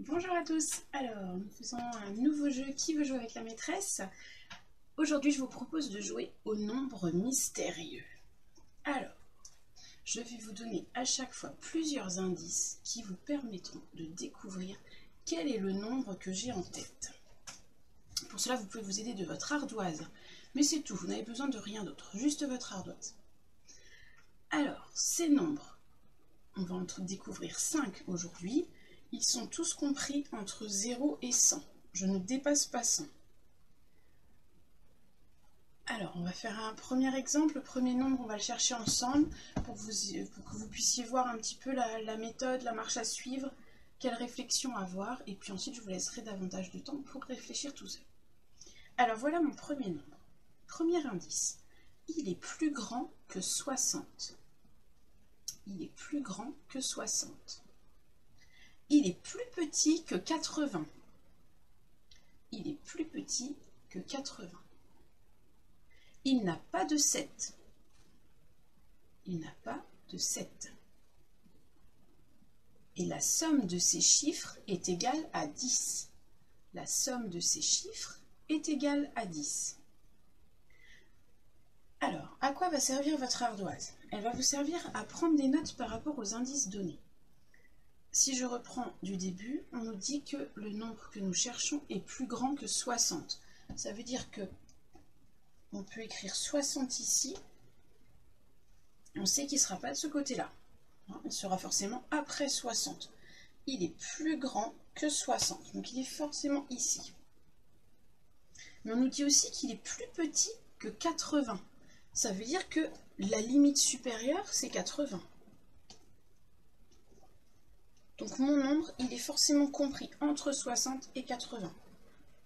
Bonjour à tous, alors nous faisons un nouveau jeu Qui veut jouer avec la maîtresse. Aujourd'hui je vous propose de jouer au nombre mystérieux. Alors, je vais vous donner à chaque fois plusieurs indices qui vous permettront de découvrir quel est le nombre que j'ai en tête. Pour cela vous pouvez vous aider de votre ardoise, mais c'est tout, vous n'avez besoin de rien d'autre, juste votre ardoise. Alors, ces nombres, on va en découvrir 5 aujourd'hui. Ils sont tous compris entre 0 et 100. Je ne dépasse pas 100. Alors, on va faire un premier exemple. Le premier nombre, on va le chercher ensemble pour que vous puissiez voir un petit peu la méthode, la marche à suivre, quelle réflexion avoir. Et puis ensuite, je vous laisserai davantage de temps pour réfléchir tout seul. Alors, voilà mon premier nombre. Premier indice. Il est plus grand que 60. Il est plus grand que 60. Il est plus petit que 80. Il est plus petit que 80. Il n'a pas de 7. Il n'a pas de 7. Et la somme de ces chiffres est égale à 10. La somme de ces chiffres est égale à 10. Alors, à quoi va servir votre ardoise? Elle va vous servir à prendre des notes par rapport aux indices donnés. Si je reprends du début, on nous dit que le nombre que nous cherchons est plus grand que 60. Ça veut dire que on peut écrire 60 ici. On sait qu'il ne sera pas de ce côté-là. Il sera forcément après 60. Il est plus grand que 60. Donc il est forcément ici. Mais on nous dit aussi qu'il est plus petit que 80. Ça veut dire que la limite supérieure, c'est 80. Donc mon nombre, il est forcément compris entre 60 et 80.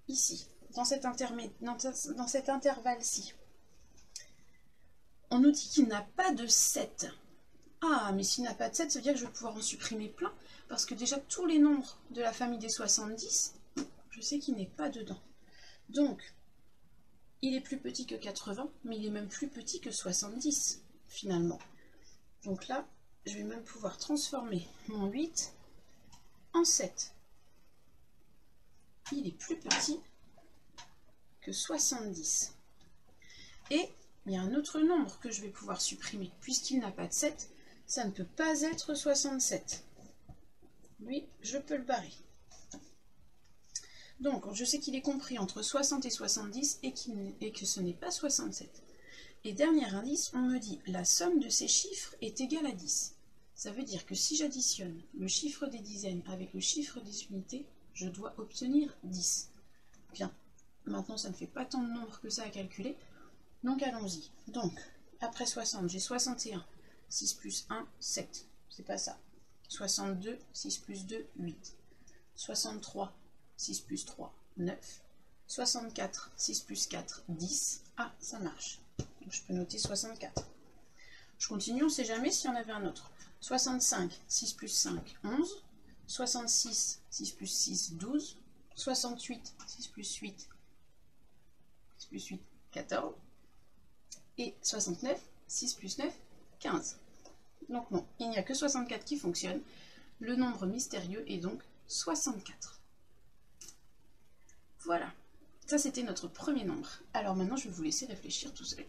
Ici, dans cet intervalle-ci. On nous dit qu'il n'a pas de 7. Ah, mais s'il n'a pas de 7, ça veut dire que je vais pouvoir en supprimer plein. Parce que déjà, tous les nombres de la famille des 70, je sais qu'il n'est pas dedans. Donc, il est plus petit que 80, mais il est même plus petit que 70, finalement. Donc là, je vais même pouvoir transformer mon 8 en 7. Il est plus petit que 70. Et il y a un autre nombre que je vais pouvoir supprimer. Puisqu'il n'a pas de 7, ça ne peut pas être 67. Lui, je peux le barrer. Donc, je sais qu'il est compris entre 60 et 70 et que ce n'est pas 67. Et dernier indice, on me dit la somme de ces chiffres est égale à 10. Ça veut dire que si j'additionne le chiffre des dizaines avec le chiffre des unités, je dois obtenir 10. Bien, maintenant ça ne fait pas tant de nombres que ça à calculer, donc allons-y. Donc, après 60, j'ai 61, 6 plus 1, 7, c'est pas ça. 62, 6 plus 2, 8. 63, 6 plus 3, 9. 64, 6 plus 4, 10. Ah, ça marche. Donc je peux noter 64. Je continue, on ne sait jamais s'il y en avait un autre. 65, 6 plus 5, 11. 66, 6 plus 6, 12. 68, 6 plus 8, 6 plus 8, 14. Et 69, 6 plus 9, 15. Donc non, il n'y a que 64 qui fonctionne. Le nombre mystérieux est donc 64. Voilà, ça c'était notre premier nombre. Alors maintenant je vais vous laisser réfléchir tout seul.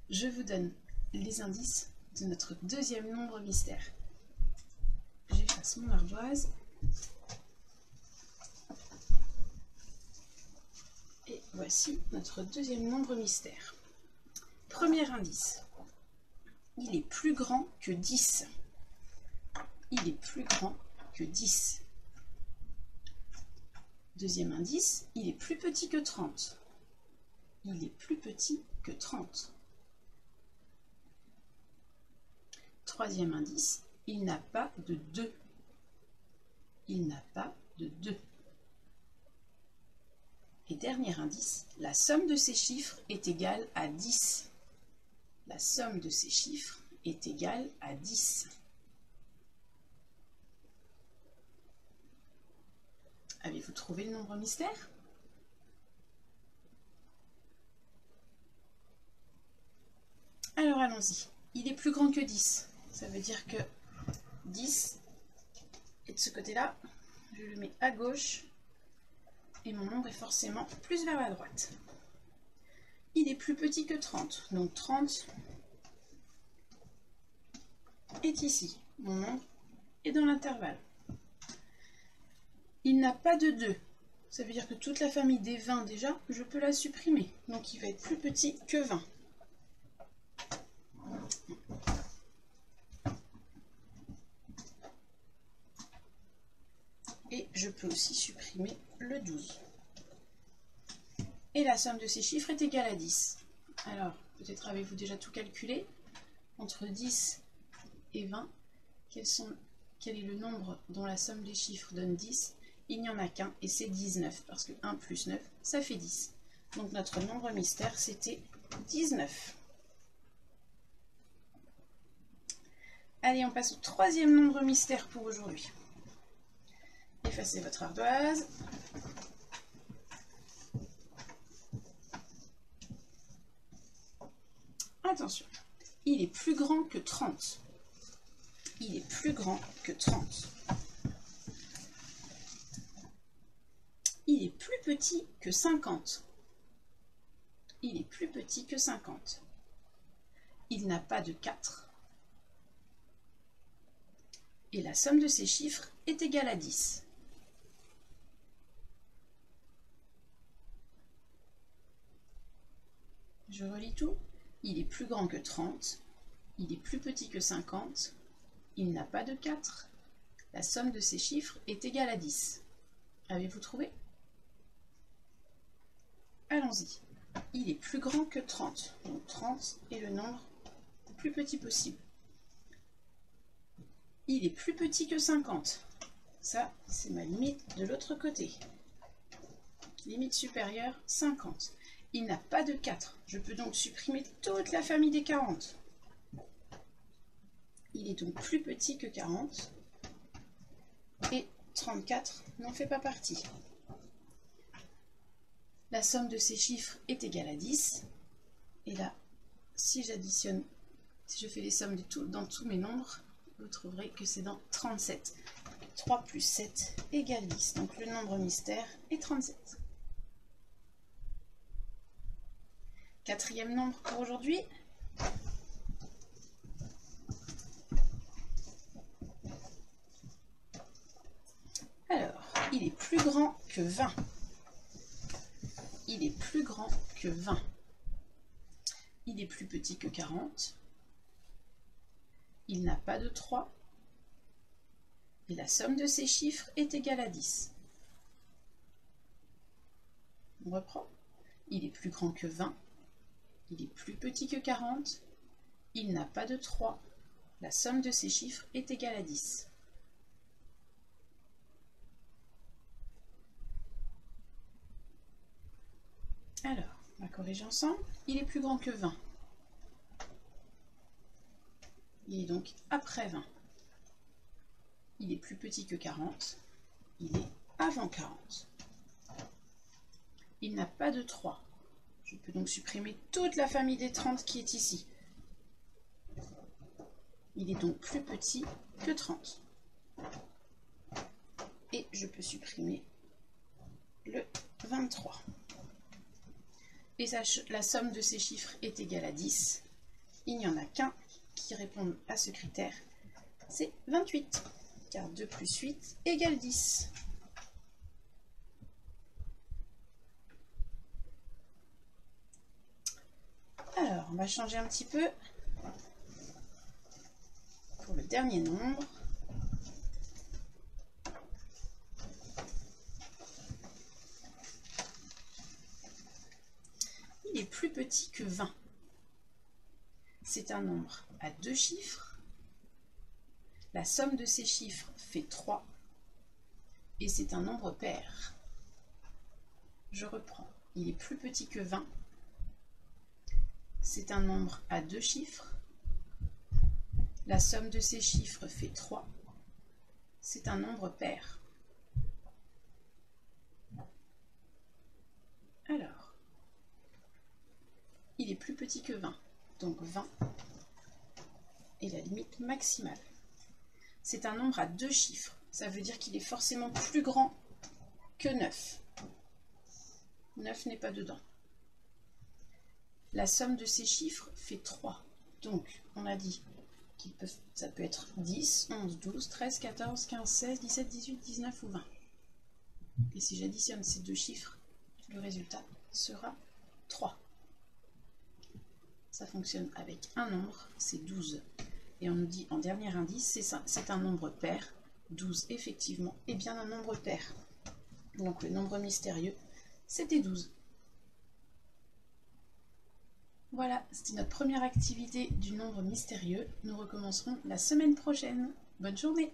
Je vous donne les indices de notre deuxième nombre mystère. J'efface mon ardoise. Et voici notre deuxième nombre mystère. Premier indice. Il est plus grand que 10. Il est plus grand que 10. Deuxième indice, il est plus petit que 30. Il est plus petit que 30. Troisième indice, il n'a pas de 2. Il n'a pas de 2. Et dernier indice, la somme de ces chiffres est égale à 10. La somme de ces chiffres est égale à 10. Avez-vous trouvé le nombre mystère? Alors allons-y. Il est plus grand que 10. Ça veut dire que 10 est de ce côté-là. je le mets à gauche et mon nombre est forcément plus vers la droite. Il est plus petit que 30, donc 30 est ici. Mon nombre est dans l'intervalle. Il n'a pas de 2. Ça veut dire que toute la famille des 20 déjà, je peux la supprimer. Donc il va être plus petit que 20. Et je peux aussi supprimer le 12. Et la somme de ces chiffres est égale à 10. Alors, peut-être avez-vous déjà tout calculé. Entre 10 et 20, quel est le nombre dont la somme des chiffres donne 10? Il n'y en a qu'un, et c'est 19, parce que 1 plus 9, ça fait 10. Donc notre nombre mystère, c'était 19. Allez, on passe au troisième nombre mystère pour aujourd'hui. Effacez votre ardoise. Attention, il est plus grand que 30. Il est plus grand que 30. Il est plus petit que 50. Il est plus petit que 50. Il n'a pas de 4. Et la somme de ces chiffres est égale à 10. Je relis tout. Il est plus grand que 30. Il est plus petit que 50. Il n'a pas de 4. La somme de ces chiffres est égale à 10. Avez-vous trouvé? Allons-y. Il est plus grand que 30. Donc 30 est le nombre le plus petit possible. Il est plus petit que 50. Ça, c'est ma limite de l'autre côté. Limite supérieure, 50. Il n'a pas de 4. Je peux donc supprimer toute la famille des 40. Il est donc plus petit que 40. Et 34 n'en fait pas partie. La somme de ces chiffres est égale à 10. Et là, si j'additionne, si je fais les sommes dans tous mes nombres, vous trouverez que c'est dans 37. 3 plus 7 égale 10. Donc le nombre mystère est 37. Quatrième nombre pour aujourd'hui. Alors, il est plus grand que 20. Il est plus grand que 20. Il est plus petit que 40. Il n'a pas de 3. Et la somme de ces chiffres est égale à 10. On reprend. Il est plus grand que 20. Il est plus petit que 40. Il n'a pas de 3. La somme de ces chiffres est égale à 10. Alors, on va corriger ensemble. Il est plus grand que 20. Il est donc après 20. Il est plus petit que 40. Il est avant 40. Il n'a pas de 3. Je peux donc supprimer toute la famille des 30 qui est ici. Il est donc plus petit que 30. Et je peux supprimer le 23. Et la somme de ces chiffres est égale à 10. Il n'y en a qu'un qui répond à ce critère, c'est 28. Car 2 plus 8 égale 10. Alors, on va changer un petit peu pour le dernier nombre. Il est plus petit que 20. C'est un nombre à 2 chiffres. La somme de ces chiffres fait 3. Et c'est un nombre pair. Je reprends. Il est plus petit que 20. C'est un nombre à 2 chiffres. La somme de ces chiffres fait 3. C'est un nombre pair. Alors, il est plus petit que 20. Donc 20 est la limite maximale. C'est un nombre à 2 chiffres. Ça veut dire qu'il est forcément plus grand que 9. 9 n'est pas dedans. La somme de ces chiffres fait 3. Donc, on a dit que ça peut être 10, 11, 12, 13, 14, 15, 16, 17, 18, 19 ou 20. Et si j'additionne ces deux chiffres, le résultat sera 3. Ça fonctionne avec un nombre, c'est 12. Et on nous dit en dernier indice, c'est un nombre pair. 12, effectivement, est bien un nombre pair. Donc le nombre mystérieux, c'était 12. Voilà, c'était notre première activité du nombre mystérieux. Nous recommencerons la semaine prochaine. Bonne journée!